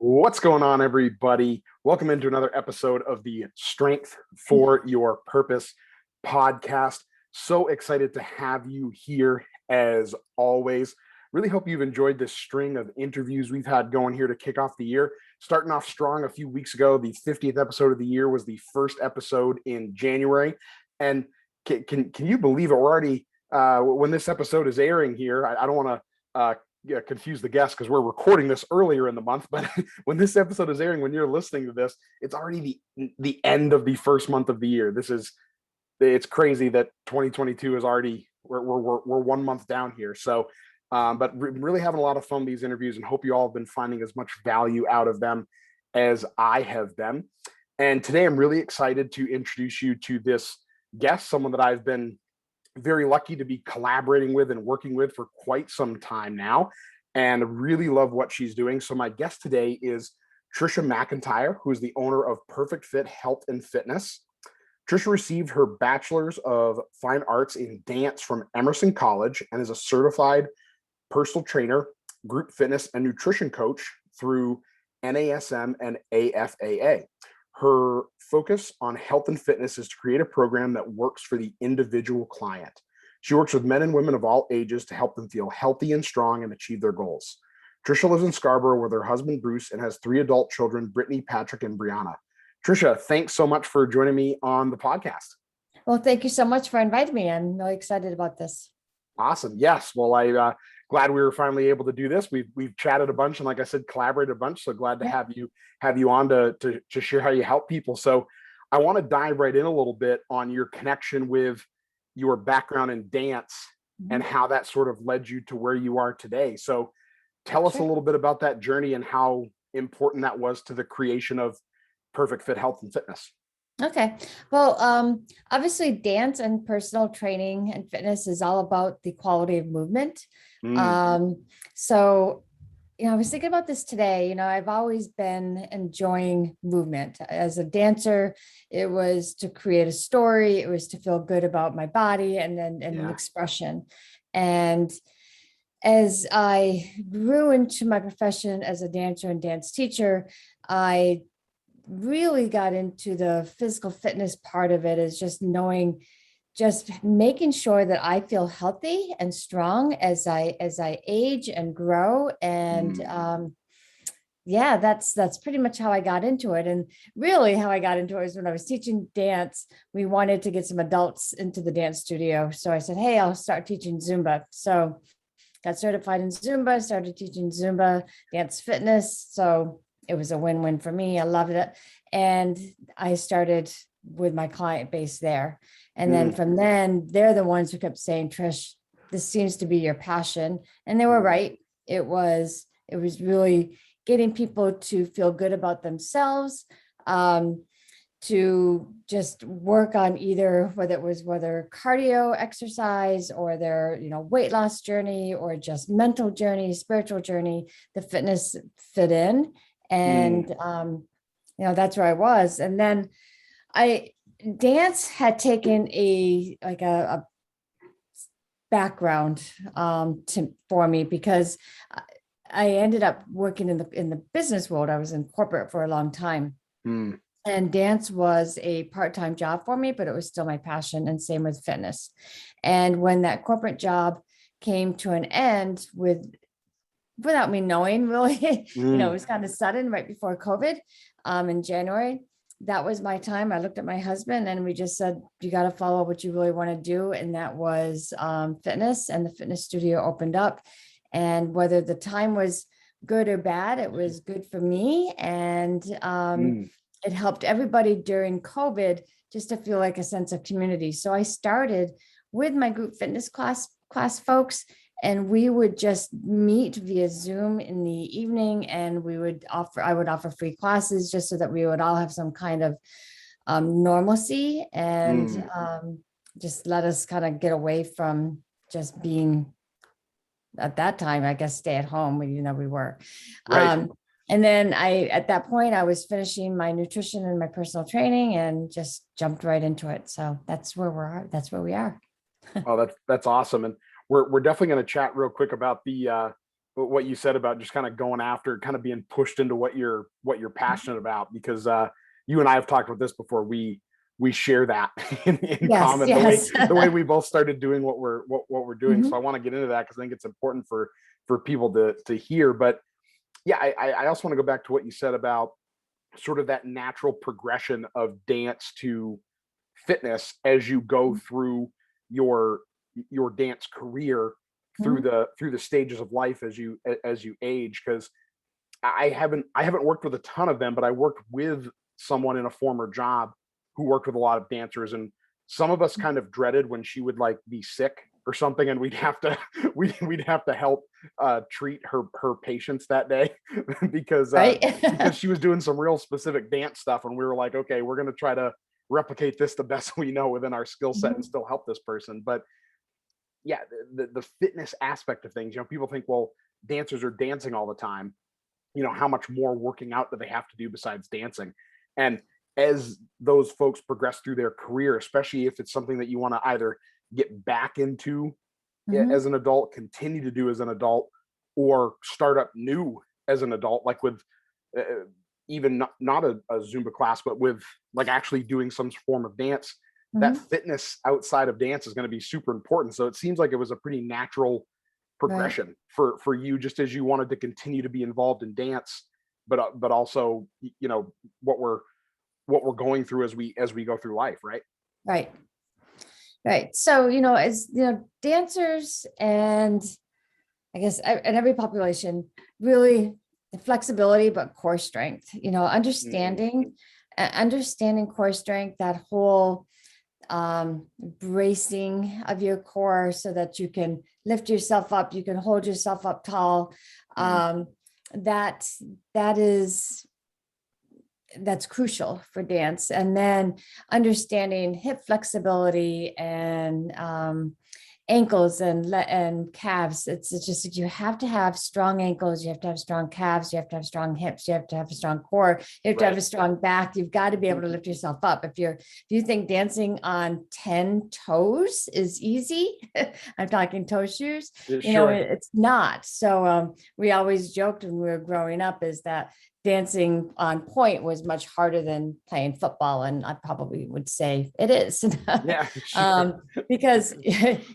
What's going on, everybody? Welcome into another episode of the Strength for Your Purpose podcast. So excited to have you here as always. Really hope you've enjoyed this string of interviews we've had going here to kick off the year. Starting off strong a few weeks ago, the 50th episode of the year was the first episode in January. And can you believe it? We're already, when this episode is airing here, I don't want to confuse the guests because we're recording this earlier in the month, but when this episode is airing, when you're listening to this, it's already the end of the first month of the year. It's crazy that 2022 is already we're 1 month down here. So but really having a lot of fun with these interviews, and hope you all have been finding as much value out of them as I have been. And today I'm really excited to introduce you to this guest, someone that I've been very lucky to be collaborating with and working with for quite some time now, and really love what she's doing. So my guest today is Tricia McIntyre, who is the owner of Perfect Fit Health and Fitness. Tricia received her Bachelor's of Fine Arts in Dance from Emerson College and is a certified personal trainer, group fitness, and nutrition coach through NASM and AFAA. Her focus on health and fitness is to create a program that works for the individual client. She works with men and women of all ages to help them feel healthy and strong and achieve their goals. Tricia lives in Scarborough with her husband, Bruce, and has 3 adult children, Britney, Patrick, and Bryanna. Tricia, thanks so much for joining me on the podcast. Well, thank you so much for inviting me. I'm really excited about this. Awesome. Yes. Well, I glad we were finally able to do this. We've chatted a bunch, and like I said, collaborated a bunch. So glad to have you on to share how you help people. So I want to dive right in a little bit on your connection with your background in dance and how that sort of led you to where you are today. So tell us a little bit about that journey and how important that was to the creation of Perfect Fit Health and Fitness. Okay. Well, obviously dance and personal training and fitness is all about the quality of movement. So, I was thinking about this today. I've always been enjoying movement. As a dancer, it was to create a story. It was to feel good about my body and an expression. And as I grew into my profession as a dancer and dance teacher, I really got into the physical fitness part of it, is just making sure that I feel healthy and strong as I age and grow. And that's pretty much how I got into it. And really how I got into it was when I was teaching dance. We wanted to get some adults into the dance studio. So I said, hey, I'll start teaching Zumba. So got certified in Zumba, started teaching Zumba, dance fitness. So it was a win-win for me. I loved it. And I started with my client base there. And then from then, they're the ones who kept saying, Trish, this seems to be your passion. And they were right. It was really getting people to feel good about themselves, to just work on whether cardio exercise or their, weight loss journey, or just mental journey, spiritual journey, the fitness fit in. And, that's where I was. And then dance had taken a background for me, because I ended up working in the business world. I was in corporate for a long time. And dance was a part-time job for me, but it was still my passion, and same with fitness. And when that corporate job came to an end without me knowing, really, it was kind of sudden right before COVID, in January. That was my time. I looked at my husband and we just said, you got to follow what you really want to do. And that was fitness, and the fitness studio opened up. And whether the time was good or bad, it was good for me. And it helped everybody during COVID just to feel like a sense of community. So I started with my group fitness class folks, and we would just meet via Zoom in the evening, and I would offer free classes just so that we would all have some kind of normalcy, and just let us kind of get away from just being, at that time, I guess, stay at home. We were. Right. And then at that point, I was finishing my nutrition and my personal training, and just jumped right into it. So that's where we are. Oh, that's awesome. And we're definitely going to chat real quick about the what you said about just kind of going after, kind of being pushed into what you're passionate about, because you and I have talked about this before. We share that in Yes, common, yes. the way we both started doing what we're doing. Mhm. So I want to get into that because I think it's important for people to hear. But yeah, I also want to go back to what you said about sort of that natural progression of dance to fitness as you go through your dance career, through Mhm. the stages of life as you age. Because I haven't worked with a ton of them, but I worked with someone in a former job who worked with a lot of dancers, and some of us kind of dreaded when she would like be sick or something, and we'd have to we'd have to help treat her patients that day because Right. she was doing some real specific dance stuff, and we were like, okay, we're going to try to replicate this the best we know within our skill set and Mhm. still help this person. But yeah, the fitness aspect of things, people think, well, dancers are dancing all the time, how much more working out do they have to do besides dancing? And as those folks progress through their career, especially if it's something that you want to either get back into as Mhm. an adult, continue to do as an adult, or start up new as an adult, like with uh, even not a Zumba class, but with like actually doing some form of dance, that Mhm. fitness outside of dance is going to be super important. So it seems like it was a pretty natural Right. progression for you, just as you wanted to continue to be involved in dance, but also what we're going through as we go through life, right? Right. Right. So, as dancers and I guess and every population really flexibility, but core strength, Mm, understanding core strength, that whole bracing of your core so that you can lift yourself up, you can hold yourself up tall. mm, Um, that that is that's crucial for dance. And then understanding hip flexibility and ankles and calves. It's just that you have to have strong ankles, you have to have strong calves, you have to have strong hips, you have to have a strong core, you have to have right. a strong back. You've got to be able to lift yourself up. If you think dancing on 10 toes is easy, I'm talking toe shoes, Sure. it's not. So we always joked when we were growing up is that dancing on point was much harder than playing football. And I probably would say it is. Yeah. Sure. Because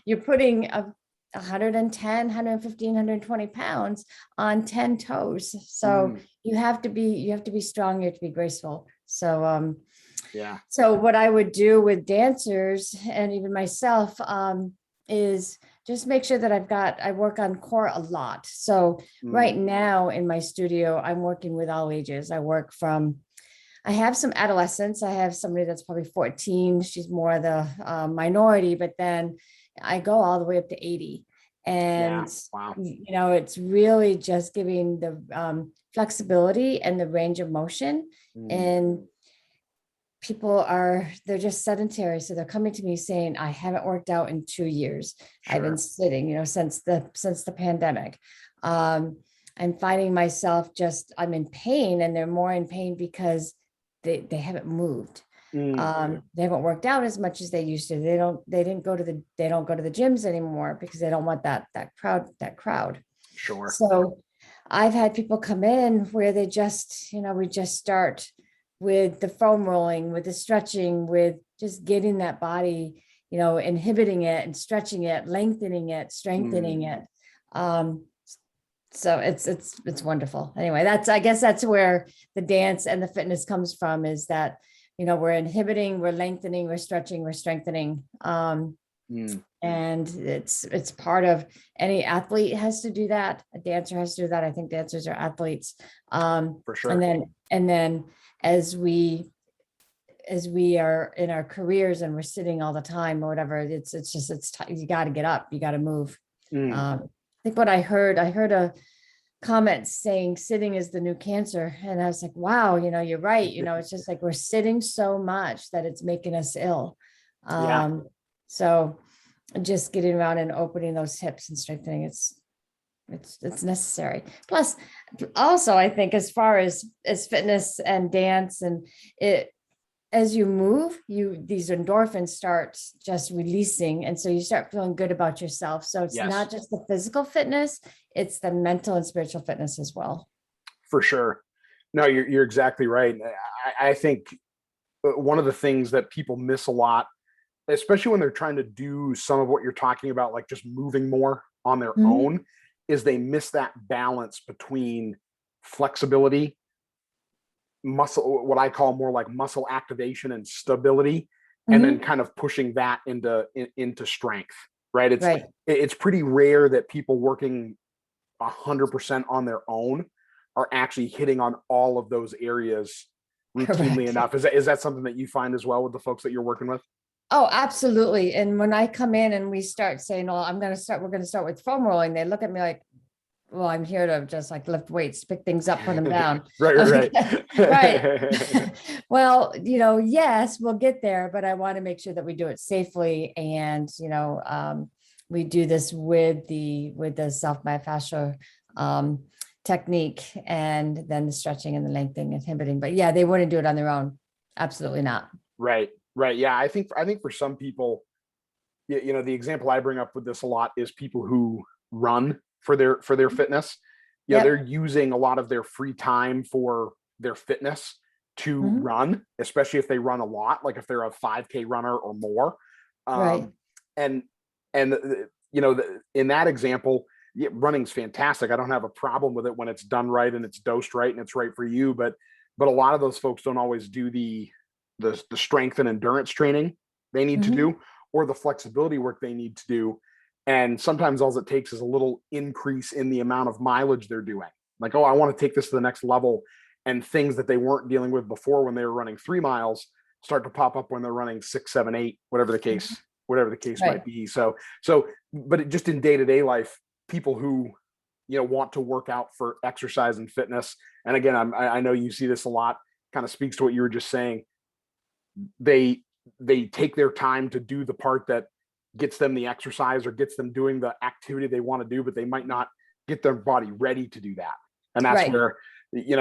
you're putting 110, 115, 120 pounds on 10 toes. So Mm, you have to be strong, you have to be graceful. yeah. So what I would do with dancers and even myself is just make sure that I work on core a lot. So right Mm, now in my studio, I'm working with all ages. I have some adolescents. I have somebody that's probably 14. She's more the minority, but then I go all the way up to 80. yeah. And, Wow. it's really just giving the flexibility and the range of motion. Mm, And they're just sedentary. So they're coming to me saying, I haven't worked out in 2 years. I've been sure. sitting, since the pandemic. I'm finding myself I'm in pain, and they're more in pain because they haven't moved. Mm, They haven't worked out as much as they used to. They don't go to the gyms anymore because they don't want that crowd. sure. So I've had people come in where we just start with the foam rolling, with the stretching, with just getting that body, inhibiting it and stretching it, lengthening it, Mm, strengthening it. Um, so it's wonderful. Anyway, I guess that's where the dance and the fitness comes from, is that, we're inhibiting, we're lengthening, we're stretching, we're strengthening. mm, And it's part of, any athlete has to do that. A dancer has to do that. I think dancers are athletes. for And sure. then as we are in our careers and we're sitting all the time or whatever, you got to get up, you got to move. Mm, I think what I heard a comment saying sitting is the new cancer. And I was like, wow, you're right. It's just like we're sitting so much that it's making us ill. yeah. So just getting around and opening those hips and strengthening, it's necessary. Plus, also, I think as far as fitness and dance and as you move, these endorphins start just releasing. And so you start feeling good about yourself. So it's Yes, not just the physical fitness, it's the mental and spiritual fitness as well. for sure. No, you're exactly right. I think one of the things that people miss a lot, especially when they're trying to do some of what you're talking about, like just moving more on their Mhm. own, is they miss that balance between flexibility, muscle, what I call more like muscle activation and stability, and then Mhm. kind of pushing that into strength, right? Right. It's pretty rare that people working 100% on their own are actually hitting on all of those areas routinely Correct. enough. Is that something that you find as well with the folks that you're working with? Oh, absolutely. And when I come in and we start saying, "Oh, we're going to start with foam rolling," they look at me like, "Well, I'm here to just like lift weights, pick things up, put them down." Right, I'm like, right, right. right. Well, yes, we'll get there, but I want to make sure that we do it safely. And, we do this with the self-myofascial technique, and then the stretching and the lengthening, inhibiting. But yeah, they wouldn't do it on their own. Absolutely not. Right, right. Yeah, I think for some people, the example I bring up with this a lot is people who run for their fitness. They're Yep. using a lot of their free time for their fitness to Mhm. run, especially if they run a lot, like if they're a 5K runner or more. Right. Um, and in that example, yeah, running's fantastic. I don't have a problem with it when it's done right and it's dosed right and it's right for you. But a lot of those folks don't always do the strength and endurance training they need to Mhm. do, or the flexibility work they need to do. And sometimes all it takes is a little increase in the amount of mileage they're doing. Like, oh, I want to take this to the next level. And things that they weren't dealing with before when they were running 3 miles start to pop up when they're running 6, 7, 8, Mhm. whatever the case might Right. be. But just in day-to-day life, people who want to work out for exercise and fitness. And again, I know you see this a lot, kind of speaks to what you were just saying. They they take their time to do the part that gets them the exercise or gets them doing the activity they want to do, but they might not get their body ready to do that. And Right.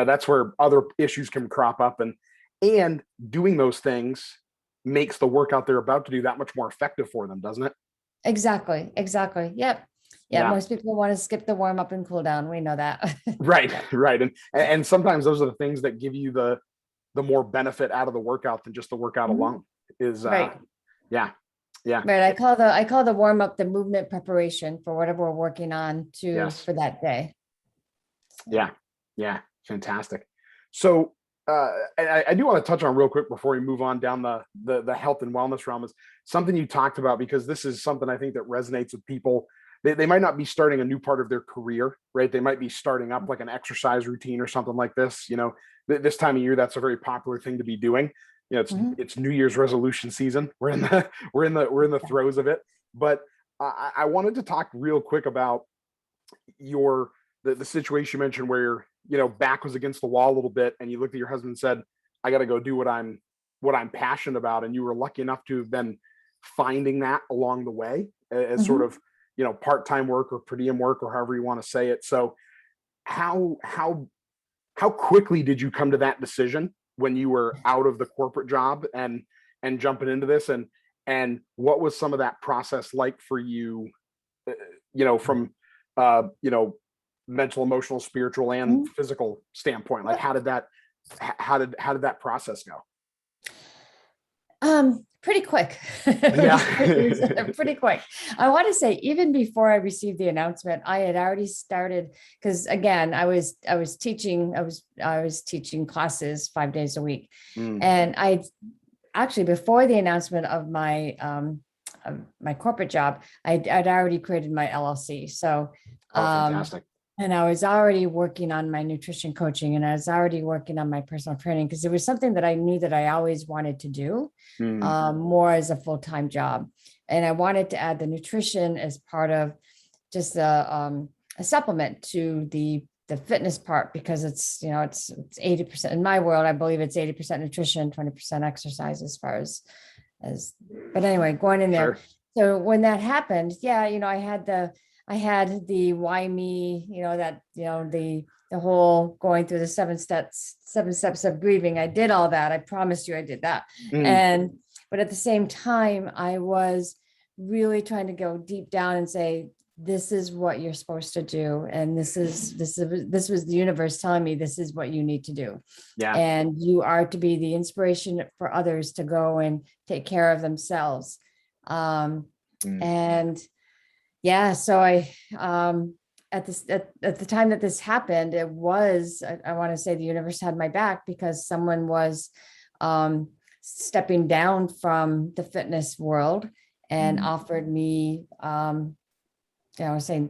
that's where other issues can crop up. And doing those things makes the workout they're about to do that much more effective for them, doesn't it? Exactly. Exactly. Yep. Yeah. Yeah. Most people want to skip the warm up and cool down. We know that. Right. Yep. Right. And sometimes those are the things that give you the more benefit out of the workout than just the workout Mhm. alone. Is Right. Yeah. Yeah. Right. I call the warm up the movement preparation for whatever we're working on Yes. for that day. Yeah. Yeah. Fantastic. So I do want to touch on real quick before we move on down the health and wellness realm, is something you talked about, because this is something I think that resonates with people. They might not be starting a new part of their career, right? They might be starting up like an exercise routine or something like this. This time of year, that's a very popular thing to be doing. Mhm. It's New Year's resolution season. We're in the throes of it. But I wanted to talk real quick about your the situation you mentioned where your back was against the wall a little bit, and you looked at your husband and said, I got to go do what I'm passionate about. And you were lucky enough to have been finding that along the way as sort Mhm. of part-time work or per diem work, or however you want to say it. So how quickly did you come to that decision when you were out of the corporate job and jumping into this, and what was some of that process like for you, from you know mental, emotional, spiritual, and Mhm. physical standpoint? Like, Yep. how did that process go? Pretty quick. Yeah. Pretty quick. I want to say even before I received the announcement, I had already started, because again, I was teaching classes 5 days a week. Mm. And I actually, before the announcement of my corporate job, I'd already created my LLC. So Oh, um fantastic. and I was already working on my nutrition coaching, and I was already working on my personal training, because it was something that I knew that I always wanted to do Mm. more as a full-time job. And I wanted to add the nutrition as part of just a supplement to the fitness part, because it's 80% in my world. I believe it's 80% nutrition, 20% exercise, as far as but anyway, going in there. Sure. So when that happened, yeah, I had the why me, that the the whole going through the seven steps of grieving. I did all that. I promised you I did that. But at the same time, I was really trying to go deep down and say, this is what you're supposed to do. And this was the universe telling me this is what you need to do. Yeah. And you are to be the inspiration for others to go and take care of themselves. And yeah, so I, at the time that this happened, it was, I want to say the universe had my back, because someone was stepping down from the fitness world and offered me, saying,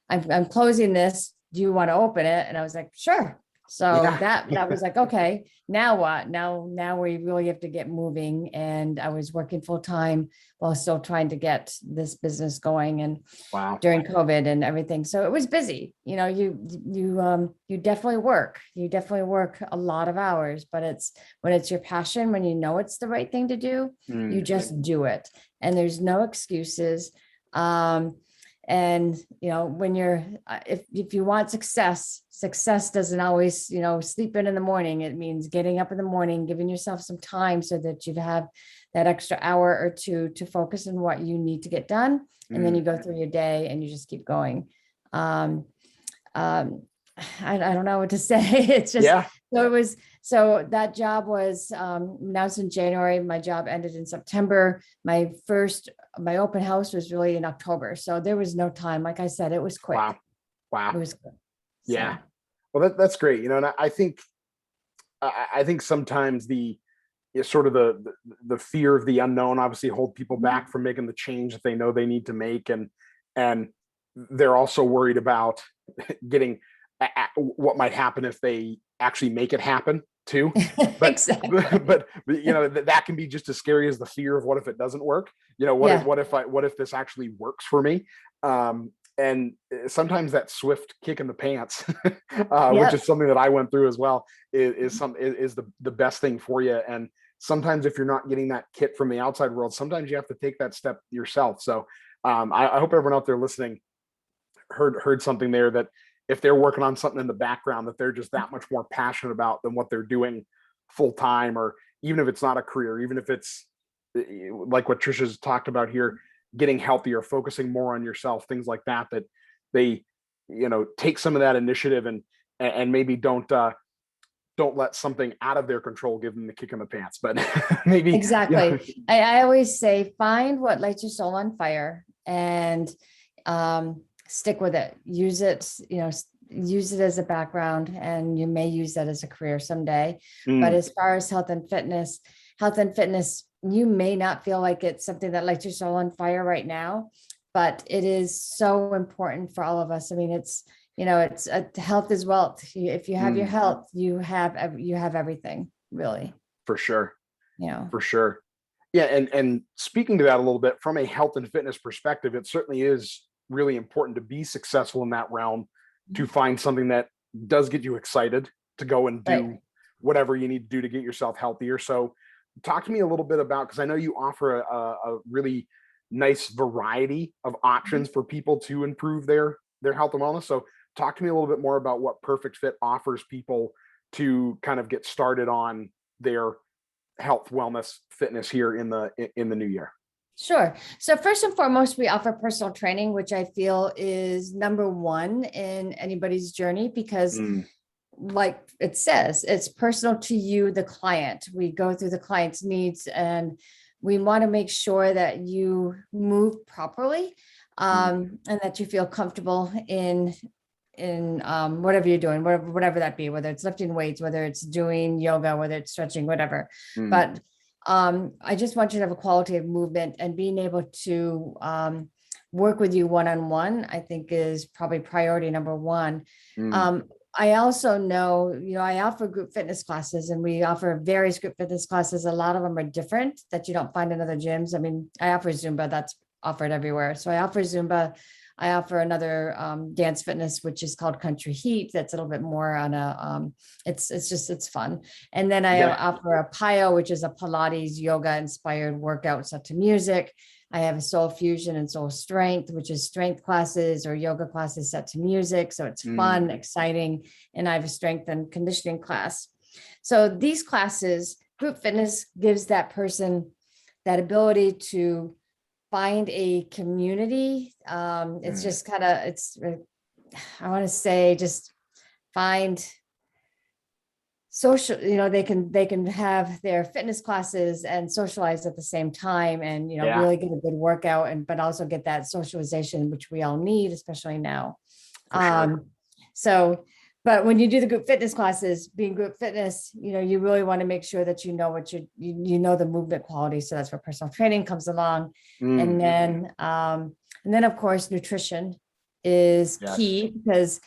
I'm closing this. Do you want to open it? And I was like, sure. So that was like, okay, now what? Now we really have to get moving. And I was working full time while still trying to get this business going, and during COVID and everything. So it was busy. You know, you definitely work. You definitely work a lot of hours, but when it's your passion, when you know it's the right thing to do, you just do it. And there's no excuses. And, you know, when you're, if you want success doesn't always, you know, sleep in the morning. It means getting up in the morning, giving yourself some time so that you have that extra hour or two to focus on what you need to get done. And then you go through your day and you just keep going. I don't know what to say. It's just, so that job was announced in January. My job ended in September. My open house was really in October. So there was no time. Like I said, it was quick. Wow. It was quick. Yeah. Well, that's great. You know, and I think sometimes the fear of the unknown obviously hold people back from making the change that they know they need to make. And they're also worried about getting what might happen if they actually make it happen too. But, exactly. but you know, that can be just as scary as the fear of what if it doesn't work? You know, what if this actually works for me? And sometimes that swift kick in the pants, which is something that I went through as well, is the best thing for you. And sometimes if you're not getting that kit from the outside world, sometimes you have to take that step yourself. So I hope everyone out there listening heard something there, that if they're working on something in the background that they're just that much more passionate about than what they're doing full time, or even if it's not a career, even if it's like what Tricia's talked about here, getting healthier, focusing more on yourself, things like that, that they, you know, take some of that initiative and maybe don't let something out of their control give them the kick in the pants, but maybe. Exactly. You know. I always say, find what lights your soul on fire and stick with it. Use it, you know, use it as a background, and you may use that as a career someday. But as far as health and fitness, you may not feel like it's something that lights your soul on fire right now, but it is so important for all of us. I mean, it's, you know, it's health is wealth. If you have your health, you have everything, really. For sure. Yeah. For sure. Yeah. And speaking to that a little bit from a health and fitness perspective, it certainly is really important to be successful in that realm, to find something that does get you excited to go and do whatever you need to do to get yourself healthier. So talk to me a little bit about, because I know you offer a really nice variety of options for people to improve their health and wellness. So talk to me a little bit more about what Perfect Fit offers people to kind of get started on their health, wellness, fitness here in the new year. Sure. So first and foremost, we offer personal training, which I feel is number one in anybody's journey, because like it says, it's personal to you, the client. We go through the client's needs, and we want to make sure that you move properly, and that you feel comfortable in whatever you're doing, whatever that be, whether it's lifting weights, whether it's doing yoga, whether it's stretching, whatever. But I just want you to have a quality of movement, and being able to work with you one-on-one, I think is probably priority number one. I also know, you know, I offer group fitness classes, and we offer various group fitness classes. A lot of them are different that you don't find in other gyms. I mean, I offer Zumba, that's offered everywhere. So I offer Zumba. I offer another dance fitness, which is called Country Heat. That's a little bit more on a, it's fun. And then I offer a PIO, which is a Pilates yoga inspired workout set to music. I have a soul fusion and soul strength, which is strength classes or yoga classes set to music. So it's fun, exciting. And I have a strength and conditioning class. So these classes, group fitness gives that person that ability to find a community. It's just kind of, I want to say, just find social, they can have their fitness classes and socialize at the same time, and really get a good workout, but also get that socialization, which we all need, especially now. Sure. So, but when you do the group fitness classes, being group fitness, you really want to make sure that you know what you know the movement quality. So that's where personal training comes along. And then of course, nutrition is key, because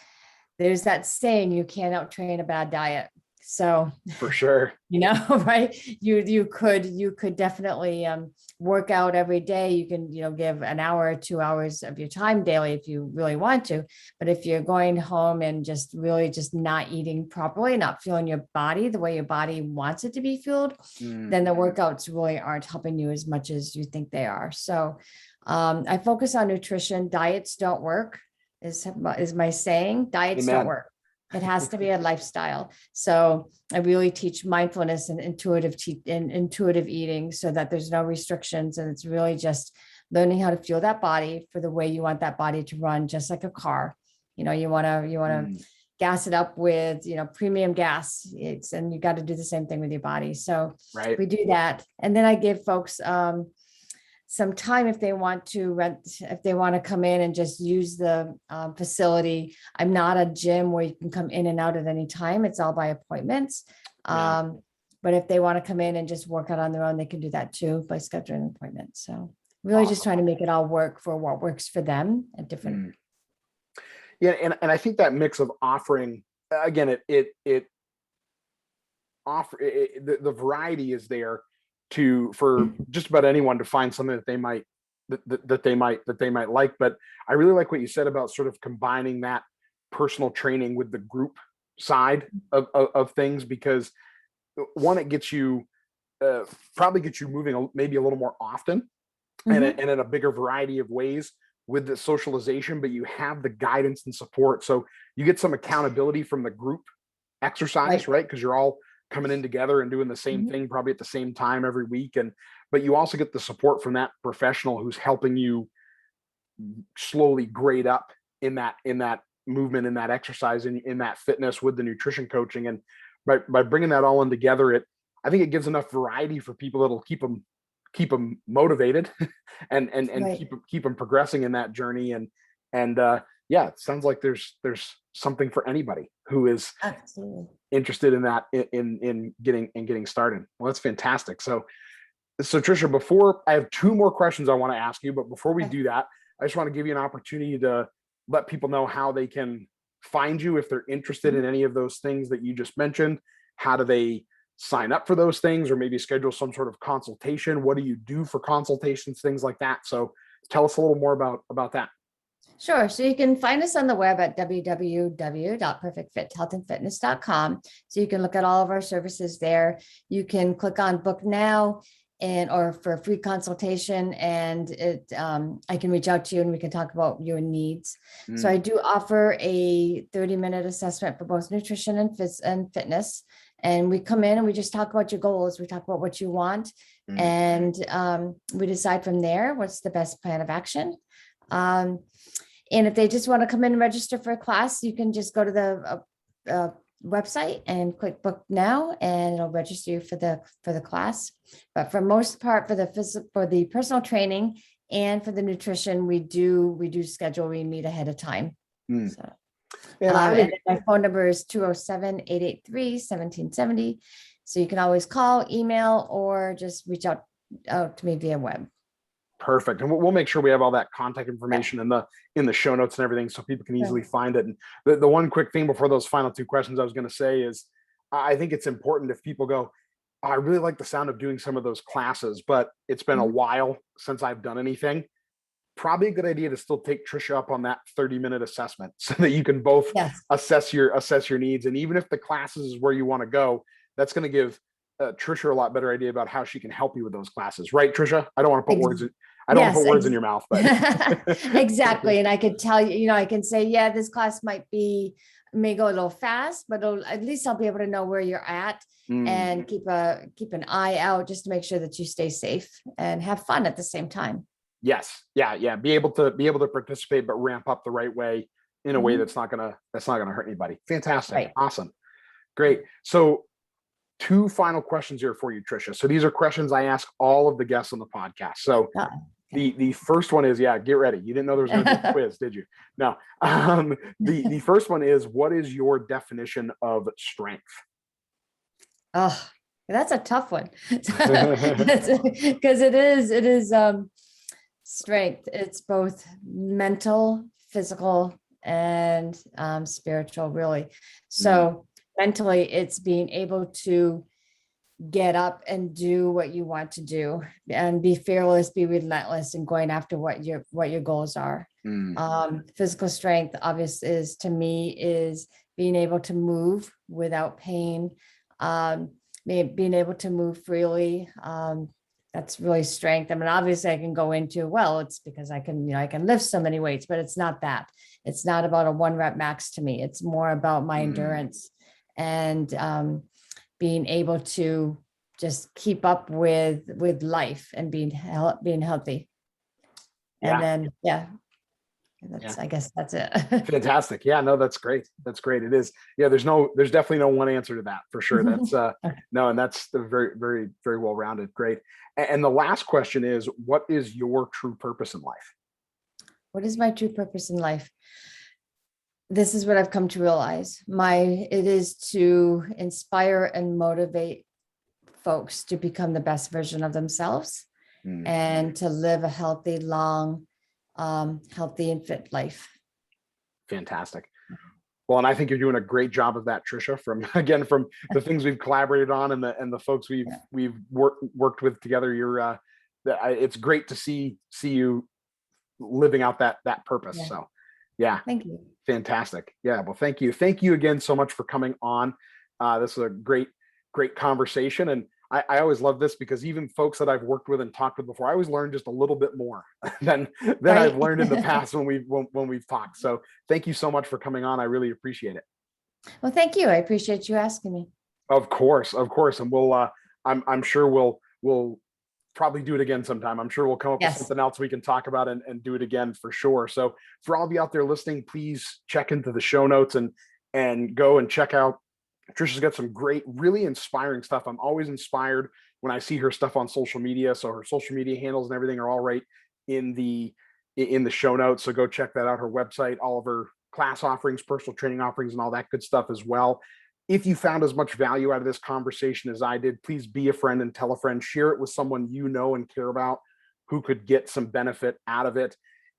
there's that saying, you can't out-train a bad diet. So for sure, right. You could definitely work out every day. You can, give an hour or 2 hours of your time daily if you really want to. But if you're going home and just really just not eating properly, not fueling your body the way your body wants it to be fueled, then the workouts really aren't helping you as much as you think they are. So I focus on nutrition. Diets don't work, is my saying. Diets don't work. It has to be a lifestyle. So I really teach mindfulness and intuitive eating, so that there's no restrictions. And it's really just learning how to fuel that body for the way you want that body to run, just like a car. You want to gas it up with, premium gas. And you got to do the same thing with your body. So we do that. And then I give folks some time if they want to come in and just use the facility. I'm not a gym where you can come in and out at any time. It's all by appointments. But if they want to come in and just work out on their own, they can do that too by scheduling an appointment. So really just trying to make it all work for what works for them at different. Yeah. And I think that mix of offering, again, the variety is there for just about anyone to find something that they might like. But I really like what you said about sort of combining that personal training with the group side of things, because one, it gets you probably gets you moving maybe a little more often and in a bigger variety of ways with the socialization, but you have the guidance and support. So you get some accountability from the group exercise, right? Because you're all coming in together and doing the same thing probably at the same time every week. But you also get the support from that professional who's helping you slowly grade up in that movement, in that exercise, in that fitness with the nutrition coaching. And by bringing that all in together, I think it gives enough variety for people that'll keep them motivated and keep them progressing in that journey. And it sounds like there's something for anybody who is interested in that, in getting started. Well, that's fantastic. So Tricia, before I have two more questions I want to ask you, but before we do that, I just want to give you an opportunity to let people know how they can find you if they're interested in any of those things that you just mentioned. How do they sign up for those things, or maybe schedule some sort of consultation? What do you do for consultations, things like that? So tell us a little more about that. Sure. So you can find us on the web at www.perfectfithealthandfitness.com. So you can look at all of our services there. You can click on book now or for a free consultation, and I can reach out to you and we can talk about your needs. So I do offer a 30-minute assessment for both nutrition and fitness. And we come in and we just talk about your goals. We talk about what you want, and we decide from there what's the best plan of action. And if they just want to come in and register for a class, you can just go to the website and click book now, and it'll register you for the class. But for most part, for the personal training and for the nutrition, we do schedule. We meet ahead of time. So, and my phone number is 207-883-1770. So you can always call, email, or just reach out to me via web. Perfect. And we'll make sure we have all that contact information in the show notes and everything, so people can easily find it. And the one quick thing before those final two questions I was going to say is, I think it's important if people go, I really like the sound of doing some of those classes, but it's been a while since I've done anything. Probably a good idea to still take Tricia up on that 30-minute assessment, so that you can both assess your needs. And even if the classes is where you want to go, that's going to give Tricia a lot better idea about how she can help you with those classes. Right, Tricia? I don't want to put I don't want to Yes, put words in your mouth, but exactly. And I could tell you, I can say, yeah, this class may go a little fast, but at least I'll be able to know where you're at and keep an eye out just to make sure that you stay safe and have fun at the same time. Yes. Yeah. Be able to participate, but ramp up the right way in a way that's not gonna hurt anybody. Fantastic. Right. Awesome. Great. So 2 final questions here for you, Tricia. So these are questions I ask all of the guests on the podcast. So the first one is, get ready. You didn't know there was going to be a quiz, did you? No. The first one is, what is your definition of strength? Oh, that's a tough one. Because it is strength. It's both mental, physical, and spiritual, really. So mentally, it's being able to get up and do what you want to do and be fearless, be relentless, and going after what your goals are. Physical strength, obviously, is being able to move without pain, being able to move freely. That's really strength. I mean, obviously I can go into, well, it's because I can lift so many weights, but it's not that. It's not about a 1 rep max to me. It's more about my endurance and being able to just keep up with life and being healthy. And then, I guess that's it. Fantastic. Yeah, no, that's great. That's great. It is. Yeah, there's definitely no one answer to that for sure. That's no, and that's very, very, very well rounded. Great. And the last question is, what is your true purpose in life? What is my true purpose in life? This is what I've come to realize. It is to inspire and motivate folks to become the best version of themselves and to live a healthy, long, healthy and fit life. Fantastic. Well, and I think you're doing a great job of that, Tricia, from the things we've collaborated on and the folks we've worked with together. It's great to see you living out that purpose. Yeah. So yeah. Thank you. Fantastic. Yeah. Well, thank you. Thank you again so much for coming on. This is a great conversation. And I always love this because even folks that I've worked with and talked with before, I always learn just a little bit more than I've learned in the past when we've talked. So thank you so much for coming on. I really appreciate it. Well, thank you. I appreciate you asking me. Of course. And we'll, I'm sure we'll probably do it again sometime. I'm sure we'll come up with something else we can talk about and do it again for sure. So for all of you out there listening, please check into the show notes and go and check out. Tricia's got some great, really inspiring stuff. I'm always inspired when I see her stuff on social media. So her social media handles and everything are all right in the show notes. So go check that out. Her website, all of her class offerings, personal training offerings, and all that good stuff as well. If you found as much value out of this conversation as I did, please be a friend and tell a friend, share it with someone you know and care about who could get some benefit out of it.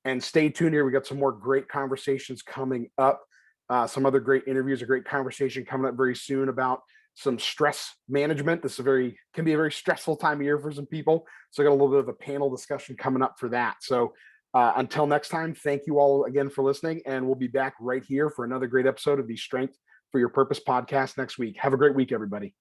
And stay tuned here. We got some more great conversations coming up. Some other great interviews, a great conversation coming up very soon about some stress management. This can be a very stressful time of year for some people. So I got a little bit of a panel discussion coming up for that. So until next time, thank you all again for listening. And we'll be back right here for another great episode of the Strength for Your Purpose podcast next week. Have a great week, everybody.